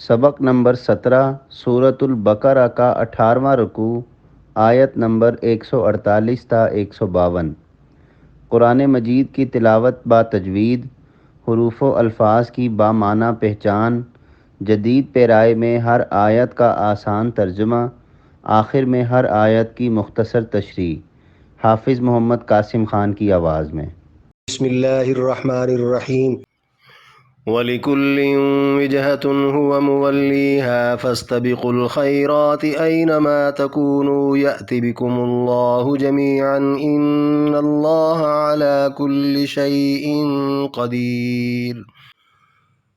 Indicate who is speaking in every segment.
Speaker 1: سبق نمبر 17 سورۃ البقرہ کا 18واں رکوع، آیت نمبر 148 تا 152۔ قرآن مجید کی تلاوت با تجوید، حروف و الفاظ کی بامعنی پہچان، جدید پیرائے میں ہر آیت کا آسان ترجمہ، آخر میں ہر آیت کی مختصر تشریح۔ حافظ محمد قاسم خان کی آواز میں۔
Speaker 2: بسم اللہ الرحمن الرحیم۔ وَلِكُلٍّ وِجْهَةٌ هُوَ مُوَلِّيهَا فَاسْتَبِقُوا الْخَيْرَاتِ أَيْنَمَا تَكُونُوا يَأْتِ بِكُمُ اللَّهُ جَمِيعًا إِنَّ اللَّهَ عَلَى كُلِّ شَيْءٍ قَدِيرٌ۔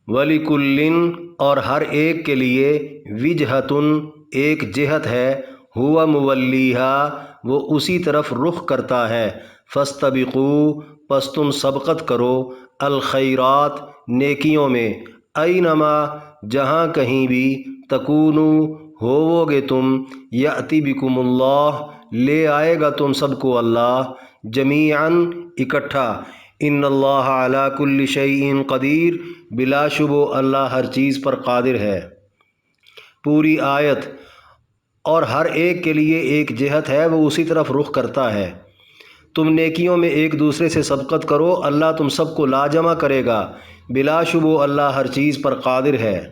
Speaker 2: وَلِكُلٍّ اور ہر ایک کے لیے، وجہتٌ ایک جہت ہے، ہوا مولیہا وہ اسی طرف رخ کرتا ہے، فاستبقوا پس تم سبقت کرو، الخیرات نیکیوں میں، اینما جہاں کہیں بھی، تکونو ہوو گے تم، یأتی بکم اللہ لے آئے گا تم سب کو اللہ، جمیعاً اکٹھا، ان اللہ علی کل شیء قدیر بلا شبہ اللہ ہر چیز پر قادر ہے۔ پوری آیت۔ اور ہر ایک کے لیے ایک جہت ہے، وہ اسی طرف رخ کرتا ہے۔ تم نیکیوں میں ایک دوسرے سے سبقت کرو، اللہ تم سب کو لاجمع کرے گا، بلا شبہ اللہ ہر چیز پر قادر ہے۔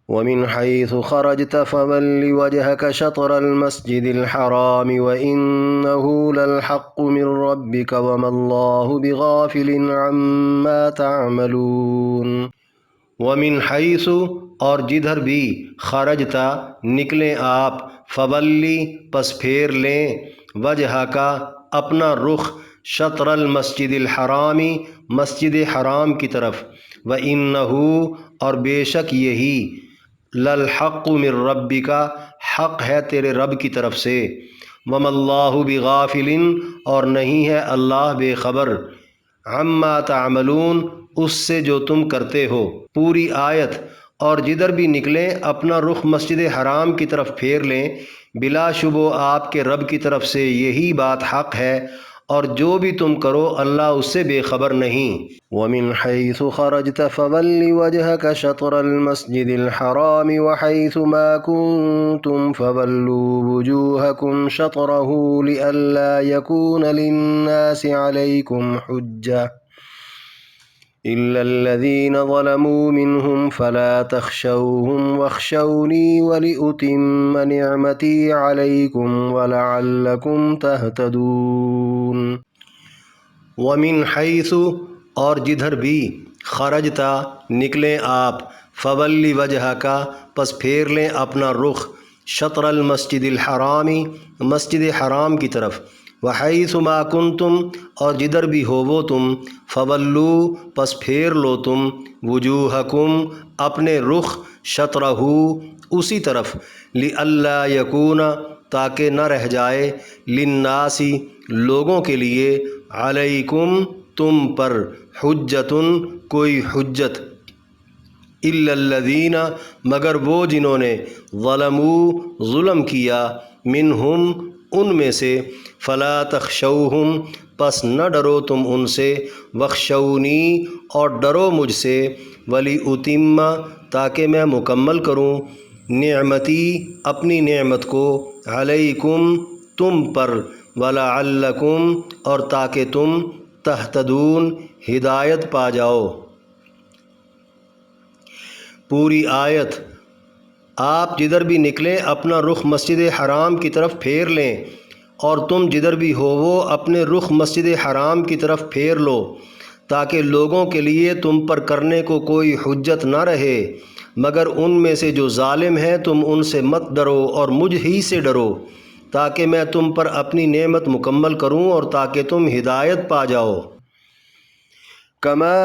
Speaker 2: وَمِنْ حَيْثُ خَرَجْتَ فَوَلِّ وَجْهَكَ شَطْرَ الْمَسْجِدِ الْحَرَامِ وَإِنَّهُ لَلْحَقُّ مِنْ رَبِّكَ وَمَا اللَّهُ بِغَافِلٍ عَمَّا تَعْمَلُونَ۔ وَمِنْ حَيْثُ اور جدھر بھی، خرجتا نکلیں آپ، فولی پس پھیر لیں، وجہ کا اپنا رخ، شطر المسجد الحرامی مسجد حرام کی طرف، وَإِنَّهُ اور بے شک یہی، لَلْحَقُّ مِن رَبِّكَ حق ہے تیرے رب کی طرف سے، وَمَا اللَّهُ بِغَافِلٍ اور نہیں ہے اللہ بے خبر، عَمَّا تَعْمَلُونَ اس سے جو تم کرتے ہو۔ پوری آیت۔ اور جدھر بھی نکلیں اپنا رخ مسجد حرام کی طرف پھیر لیں، بلا شبہ آپ کے رب کی طرف سے یہی بات حق ہے، اور جو بھی تم کرو اللہ اس سے بے خبر نہیں۔ وَمِنْ حَيْثُ خَرَجْتَ فَوَلِّ وَجْهَكَ شَطْرَ الْمَسْجِدِ الْحَرَامِ وَحَيْثُ مَا كُنْتُمْ فَوَلُّوا وُجُوهَكُمْ شَطْرَهُ لِئَلَّا يَكُونَ لِلنَّاسِ عَلَيْكُمْ حُجَّةٌ إِلَّا الَّذِينَ ظَلَمُوا مِنْهُمْ فَلَا تَخْشَوْهُمْ وَاخْشَوْنِي وَلِأُتِمَّ نِعْمَتِي عَلَيْكُمْ وَلَعَلَّكُمْ تَهْتَدُونَ۔ وَمِنْ حَيْثُ اور جدھر بھی، خرجتا نکلیں آپ، فولی وجہ کا پس پھیر لیں اپنا رخ، شطر المسجد الحرامی مسجد حرام کی طرف، وحیث ما کنتم اور جدھر بھی ہوو تم، فولو پس پھیر لو تم، وجوہکم اپنے رخ، شطرہ اسی طرف، لئلا یکون تاکہ نہ رہ جائے، للناسی لوگوں کے لیے، علیکم تم پر، حجتن کوئی حجت، الا الذین مگر وہ جنہوں نے، ظلموا ظلم کیا، منہم ان میں سے، فلا تخشوہم پس نہ ڈرو تم ان سے، واخشونی اور ڈرو مجھ سے، ولیتم تاکہ میں مکمل کروں، نعمتی اپنی نعمت کو، علیکم تم پر، ولعلکم اور تاکہ تم، تہتدون ہدایت پا جاؤ۔ پوری آیت۔ آپ جدھر بھی نکلیں اپنا رخ مسجد حرام کی طرف پھیر لیں، اور تم جدھر بھی ہوو اپنے رخ مسجد حرام کی طرف پھیر لو، تاکہ لوگوں کے لیے تم پر کرنے کو کوئی حجت نہ رہے، مگر ان میں سے جو ظالم ہیں تم ان سے مت ڈرو اور مجھ ہی سے ڈرو، تاکہ میں تم پر اپنی نعمت مکمل کروں اور تاکہ تم ہدایت پا جاؤ۔ کما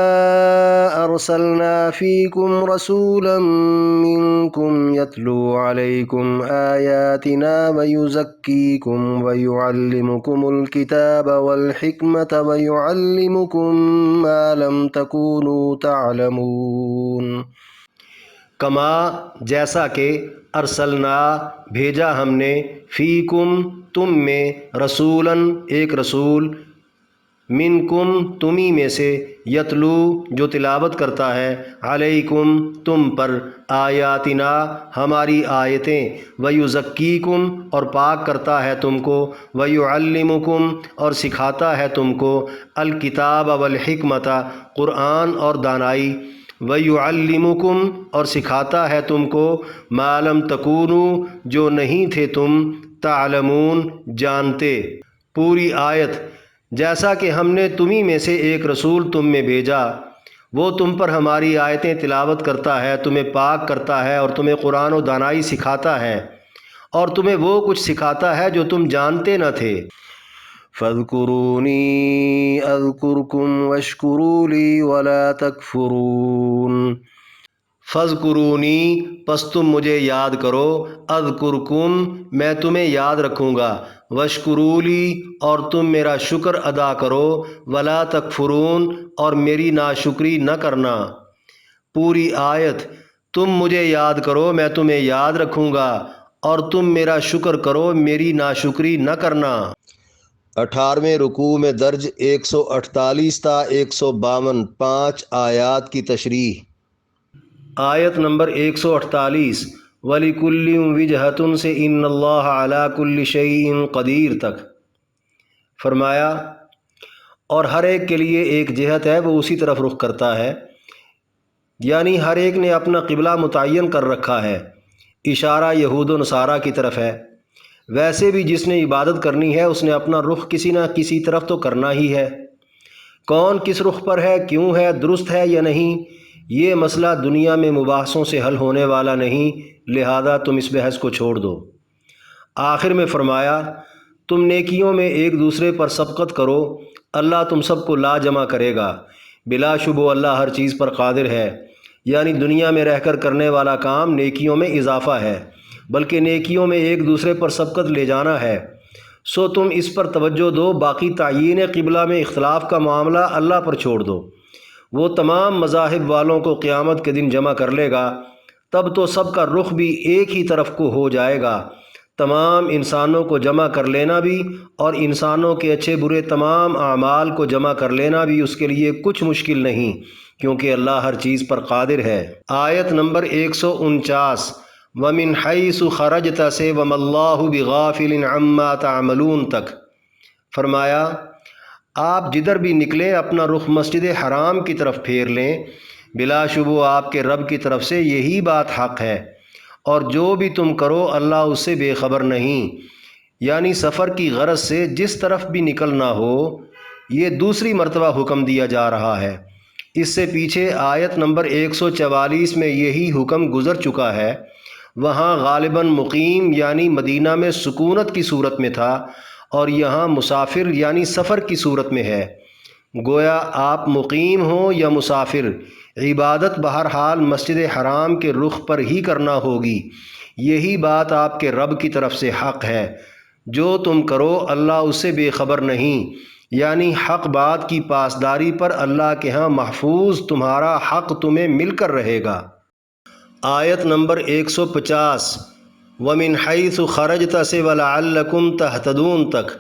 Speaker 2: ارسلنا فیکم رسولا منکم یتلو علیکم آیاتنا ویزکیکم ویعلمکم الکتاب والحکمت ویعلمکم ما لم تکونوا تعلمون۔ کما جیسا کہ، ارسلنا بھیجا ہم نے، فیکم تم میں، رسولاً ایک رسول، منکم تمہیں میں سے، یتلو جو تلاوت کرتا ہے، علیکم تم پر، آیاتنا ہماری آیتیں، ویزکیکم اور پاک کرتا ہے تم کو، ویعلمکم اور سکھاتا ہے تم کو، الکتاب والحکمت قرآن اور دانائی، ویعلمکم اور سکھاتا ہے تم کو، ما لم تکونوا جو نہیں تھے تم، تعلمون جانتے۔ پوری آیت۔ جیسا کہ ہم نے تمہیں میں سے ایک رسول تم میں بھیجا، وہ تم پر ہماری آیتیں تلاوت کرتا ہے، تمہیں پاک کرتا ہے اور تمہیں قرآن و دانائی سکھاتا ہے، اور تمہیں وہ کچھ سکھاتا ہے جو تم جانتے نہ تھے۔ فاذکرونی اذکرکم واشکروا لی ولا تکفرون۔ فاذکرونی پس تم مجھے یاد کرو، اذکرکم میں تمہیں یاد رکھوں گا، واشکروا لی اور تم میرا شکر ادا کرو، ولا تکفرون اور میری ناشکری نہ کرنا۔ پوری آیت۔ تم مجھے یاد کرو میں تمہیں یاد رکھوں گا، اور تم میرا شکر کرو میری ناشکری نہ کرنا۔
Speaker 3: 18ویں رکوع میں درج 148 تا 152 5 آیات کی تشریح۔
Speaker 2: آیت نمبر 148، وَلِكُلٍّ وِجْهَةٌ سے ان اللہ علی کل شیء قدیر تک فرمایا، اور ہر ایک کے لیے ایک جہت ہے، وہ اسی طرف رخ کرتا ہے، یعنی ہر ایک نے اپنا قبلہ متعین کر رکھا ہے۔ اشارہ یہود و نصارہ کی طرف ہے۔ ویسے بھی جس نے عبادت کرنی ہے اس نے اپنا رخ کسی نہ کسی طرف تو کرنا ہی ہے۔ کون کس رخ پر ہے، کیوں ہے، درست ہے یا نہیں، یہ مسئلہ دنیا میں مباحثوں سے حل ہونے والا نہیں، لہذا تم اس بحث کو چھوڑ دو۔ آخر میں فرمایا، تم نیکیوں میں ایک دوسرے پر سبقت کرو، اللہ تم سب کو لا جمع کرے گا، بلا شبہ اللہ ہر چیز پر قادر ہے، یعنی دنیا میں رہ کر کرنے والا کام نیکیوں میں اضافہ ہے، بلکہ نیکیوں میں ایک دوسرے پر سبقت لے جانا ہے، سو تم اس پر توجہ دو، باقی تعیین قبلہ میں اختلاف کا معاملہ اللہ پر چھوڑ دو، وہ تمام مذاہب والوں کو قیامت کے دن جمع کر لے گا، تب تو سب کا رخ بھی ایک ہی طرف کو ہو جائے گا، تمام انسانوں کو جمع کر لینا بھی اور انسانوں کے اچھے برے تمام اعمال کو جمع کر لینا بھی اس کے لیے کچھ مشکل نہیں، کیونکہ اللہ ہر چیز پر قادر ہے۔ آیت نمبر 149، وَمِنْ حَيْثُ خَرَجْتَ سے وَمَا اللَّهُ بِغَافِلٍ عَمَّا تَعْمَلُونَ تک فرمایا، آپ جدھر بھی نکلیں اپنا رخ مسجد حرام کی طرف پھیر لیں، بلا شبہ آپ کے رب کی طرف سے یہی بات حق ہے، اور جو بھی تم کرو اللہ اس سے بے خبر نہیں، یعنی سفر کی غرض سے جس طرف بھی نکلنا ہو، یہ دوسری مرتبہ حکم دیا جا رہا ہے۔ اس سے پیچھے آیت نمبر 144 میں یہی حکم گزر چکا ہے، وہاں غالباً مقیم یعنی مدینہ میں سکونت کی صورت میں تھا، اور یہاں مسافر یعنی سفر کی صورت میں ہے۔ گویا آپ مقیم ہوں یا مسافر، عبادت بہرحال مسجد حرام کے رخ پر ہی کرنا ہوگی، یہی بات آپ کے رب کی طرف سے حق ہے، جو تم کرو اللہ اس سے بے خبر نہیں، یعنی حق بات کی پاسداری پر اللہ کے ہاں محفوظ تمہارا حق تمہیں مل کر رہے گا۔ آیت نمبر 150، وَمِنْ حَيْثُ خَرَجْتَ سے وَلَعَلَّكُمْ تَهْتَدُونَ تک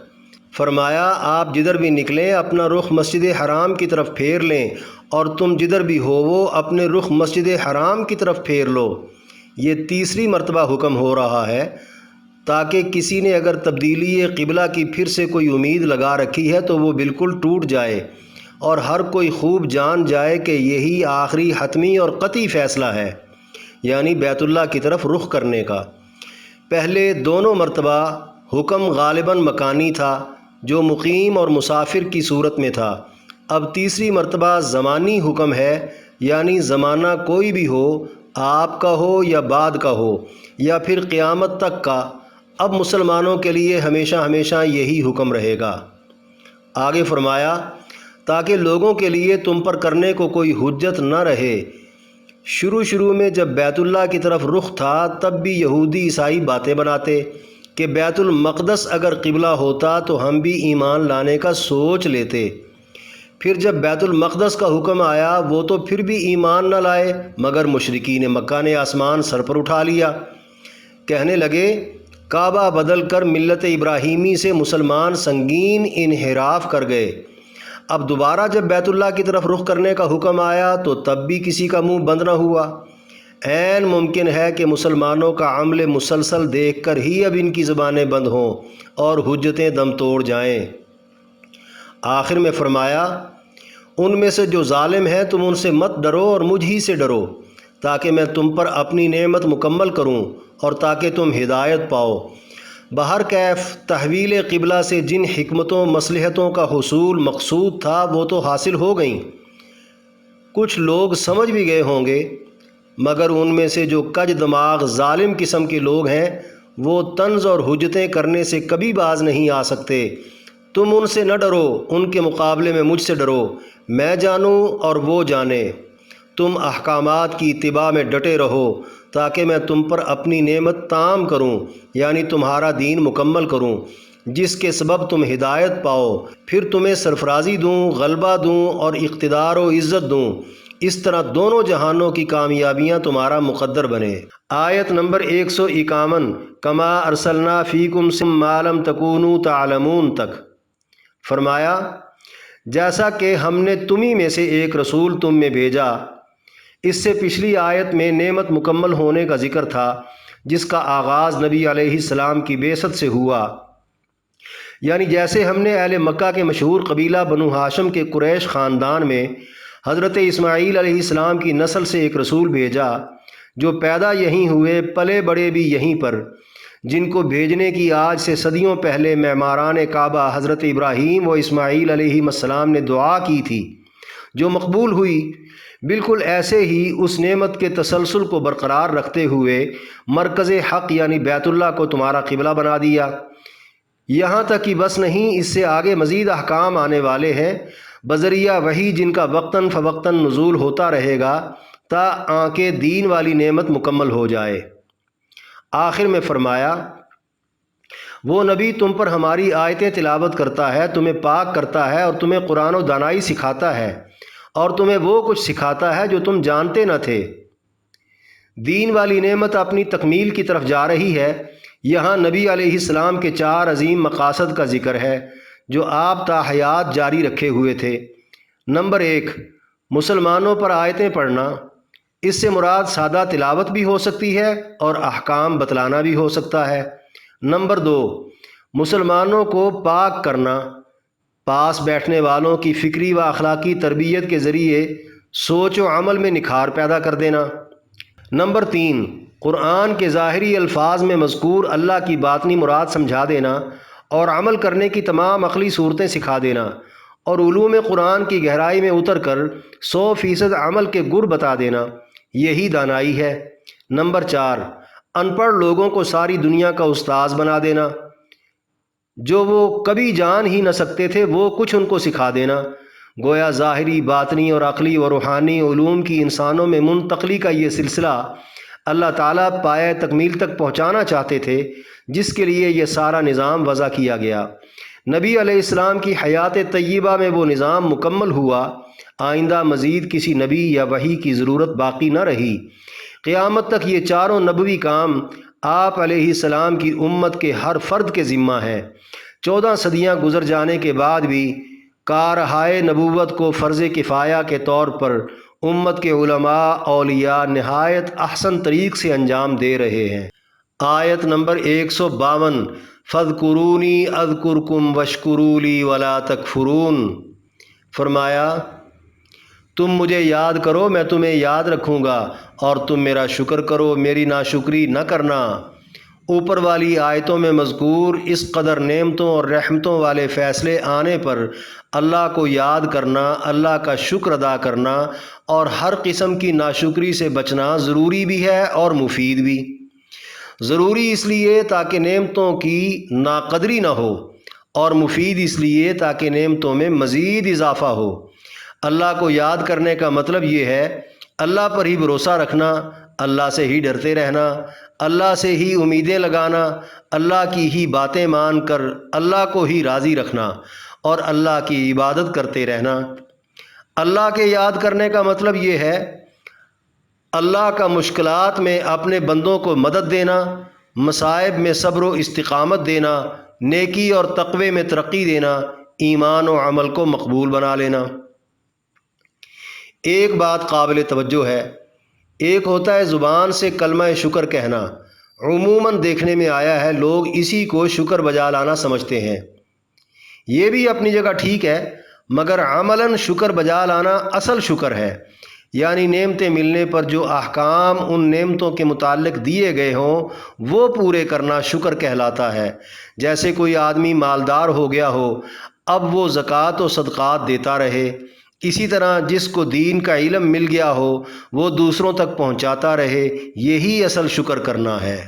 Speaker 2: فرمایا، آپ جدھر بھی نکلیں اپنا رخ مسجد حرام کی طرف پھیر لیں، اور تم جدھر بھی ہوو اپنے رخ مسجد حرام کی طرف پھیر لو۔ یہ تیسری مرتبہ حکم ہو رہا ہے، تاکہ کسی نے اگر تبدیلی قبلہ کی پھر سے کوئی امید لگا رکھی ہے تو وہ بالکل ٹوٹ جائے، اور ہر کوئی خوب جان جائے کہ یہی آخری حتمی اور قطعی فیصلہ ہے، یعنی بیت اللہ کی طرف رخ کرنے کا۔ پہلے دونوں مرتبہ حکم غالباً مکانی تھا، جو مقیم اور مسافر کی صورت میں تھا، اب تیسری مرتبہ زمانی حکم ہے، یعنی زمانہ کوئی بھی ہو، آپ کا ہو یا بعد کا ہو یا پھر قیامت تک کا، اب مسلمانوں کے لیے ہمیشہ ہمیشہ یہی حکم رہے گا۔ آگے فرمایا، تاکہ لوگوں کے لیے تم پر کرنے کو کوئی حجت نہ رہے۔ شروع میں جب بیت اللہ کی طرف رخ تھا تب بھی یہودی عیسائی باتیں بناتے کہ بیت المقدس اگر قبلہ ہوتا تو ہم بھی ایمان لانے کا سوچ لیتے۔ پھر جب بیت المقدس کا حکم آیا وہ تو پھر بھی ایمان نہ لائے، مگر مشرکین مکہ نے آسمان سر پر اٹھا لیا، کہنے لگے کعبہ بدل کر ملت ابراہیمی سے مسلمان سنگین انحراف کر گئے، اب دوبارہ جب بیت اللہ کی طرف رخ کرنے کا حکم آیا تو تب بھی کسی کا منہ بند نہ ہوا۔ عین ممکن ہے کہ مسلمانوں کا عمل مسلسل دیکھ کر ہی اب ان کی زبانیں بند ہوں اور حجتیں دم توڑ جائیں۔ آخر میں فرمایا، ان میں سے جو ظالم ہیں تم ان سے مت ڈرو اور مجھ ہی سے ڈرو، تاکہ میں تم پر اپنی نعمت مکمل کروں اور تاکہ تم ہدایت پاؤ۔ بہر کیف تحویل قبلہ سے جن حکمتوں مصلحتوں کا حصول مقصود تھا وہ تو حاصل ہو گئیں۔ کچھ لوگ سمجھ بھی گئے ہوں گے، مگر ان میں سے جو کج دماغ ظالم قسم کے لوگ ہیں وہ طنز اور حجتیں کرنے سے کبھی باز نہیں آ سکتے۔ تم ان سے نہ ڈرو، ان کے مقابلے میں مجھ سے ڈرو، میں جانوں اور وہ جانے۔ تم احکامات کی اتباع میں ڈٹے رہو تاکہ میں تم پر اپنی نعمت تام کروں، یعنی تمہارا دین مکمل کروں، جس کے سبب تم ہدایت پاؤ، پھر تمہیں سرفرازی دوں، غلبہ دوں اور اقتدار و عزت دوں، اس طرح دونوں جہانوں کی کامیابیاں تمہارا مقدر بنے۔ آیت نمبر 151 کما ارسلنا فیکم ما لم تکونوا تعلمون تک۔ فرمایا، جیسا کہ ہم نے تمہیں میں سے ایک رسول تم میں بھیجا۔ اس سے پچھلی آیت میں نعمت مکمل ہونے کا ذکر تھا، جس کا آغاز نبی علیہ السلام کی بعثت سے ہوا۔ یعنی جیسے ہم نے اہل مکہ کے مشہور قبیلہ بنو ہاشم کے قریش خاندان میں حضرت اسماعیل علیہ السلام کی نسل سے ایک رسول بھیجا، جو پیدا یہیں ہوئے، پلے بڑے بھی یہیں پر، جن کو بھیجنے کی آج سے صدیوں پہلے معماران کعبہ حضرت ابراہیم و اسماعیل علیہ السلام نے دعا کی تھی، جو مقبول ہوئی۔ بالکل ایسے ہی اس نعمت کے تسلسل کو برقرار رکھتے ہوئے مرکز حق یعنی بیت اللہ کو تمہارا قبلہ بنا دیا۔ یہاں تک کہ بس نہیں، اس سے آگے مزید احکام آنے والے ہیں بذریعہ وحی، جن کا وقتاً فوقتاً نزول ہوتا رہے گا تا آنکہ دین والی نعمت مکمل ہو جائے۔ آخر میں فرمایا، وہ نبی تم پر ہماری آیتیں تلاوت کرتا ہے، تمہیں پاک کرتا ہے اور تمہیں قرآن و دانائی سکھاتا ہے، اور تمہیں وہ کچھ سکھاتا ہے جو تم جانتے نہ تھے۔ دین والی نعمت اپنی تکمیل کی طرف جا رہی ہے۔ یہاں نبی علیہ السلام کے 4 عظیم مقاصد کا ذکر ہے جو آپ تا حیات جاری رکھے ہوئے تھے۔ نمبر 1، مسلمانوں پر آیتیں پڑھنا۔ اس سے مراد سادہ تلاوت بھی ہو سکتی ہے اور احکام بتلانا بھی ہو سکتا ہے۔ نمبر 2، مسلمانوں کو پاک کرنا، پاس بیٹھنے والوں کی فکری و اخلاقی تربیت کے ذریعے سوچ و عمل میں نکھار پیدا کر دینا۔ نمبر 3، قرآن کے ظاہری الفاظ میں مذکور اللہ کی باطنی مراد سمجھا دینا اور عمل کرنے کی تمام عقلی صورتیں سکھا دینا، اور علوم قرآن کی گہرائی میں اتر کر 100% عمل کے گر بتا دینا، یہی دانائی ہے۔ نمبر 4، ان پڑھ لوگوں کو ساری دنیا کا استاذ بنا دینا، جو وہ کبھی جان ہی نہ سکتے تھے وہ کچھ ان کو سکھا دینا۔ گویا ظاہری، باطنی اور عقلی و روحانی علوم کی انسانوں میں منتقلی کا یہ سلسلہ اللہ تعالیٰ پایہ تکمیل تک پہنچانا چاہتے تھے، جس کے لیے یہ سارا نظام وضع کیا گیا۔ نبی علیہ السلام کی حیات طیبہ میں وہ نظام مکمل ہوا۔ آئندہ مزید کسی نبی یا وحی کی ضرورت باقی نہ رہی۔ قیامت تک یہ چاروں نبوی کام آپ علیہ السلام کی امت کے ہر فرد کے ذمہ ہیں۔ 14 صدیاں گزر جانے کے بعد بھی کارہائے نبوت کو فرض کفایہ کے طور پر امت کے علماء اولیاء نہایت احسن طریق سے انجام دے رہے ہیں۔ آیت نمبر 152 فاذکرونی اذکرکم واشکروا لی ولا تکفرون۔ فرمایا، تم مجھے یاد کرو، میں تمہیں یاد رکھوں گا، اور تم میرا شکر کرو، میری ناشکری نہ کرنا۔ اوپر والی آیتوں میں مذکور اس قدر نعمتوں اور رحمتوں والے فیصلے آنے پر اللہ کو یاد کرنا، اللہ کا شکر ادا کرنا اور ہر قسم کی ناشکری سے بچنا ضروری بھی ہے اور مفید بھی۔ ضروری اس لیے تاکہ نعمتوں کی ناقدری نہ ہو، اور مفید اس لیے تاکہ نعمتوں میں مزید اضافہ ہو۔ اللہ کو یاد کرنے کا مطلب یہ ہے اللہ پر ہی بھروسہ رکھنا، اللہ سے ہی ڈرتے رہنا، اللہ سے ہی امیدیں لگانا، اللہ کی ہی باتیں مان کر اللہ کو ہی راضی رکھنا اور اللہ کی عبادت کرتے رہنا۔ اللہ کے یاد کرنے کا مطلب یہ ہے اللہ کا مشکلات میں اپنے بندوں کو مدد دینا، مصائب میں صبر و استقامت دینا، نیکی اور تقوی میں ترقی دینا، ایمان و عمل کو مقبول بنا لینا۔ ایک بات قابل توجہ ہے، ایک ہوتا ہے زبان سے کلمہ شکر کہنا، عموماً دیکھنے میں آیا ہے لوگ اسی کو شکر بجا لانا سمجھتے ہیں، یہ بھی اپنی جگہ ٹھیک ہے، مگر عملاً شکر بجا لانا اصل شکر ہے، یعنی نعمتیں ملنے پر جو احکام ان نعمتوں کے متعلق دیے گئے ہوں وہ پورے کرنا شکر کہلاتا ہے۔ جیسے کوئی آدمی مالدار ہو گیا ہو، اب وہ زکوٰۃ و صدقات دیتا رہے، اسی طرح جس کو دین کا علم مل گیا ہو وہ دوسروں تک پہنچاتا رہے، یہی اصل شکر کرنا ہے۔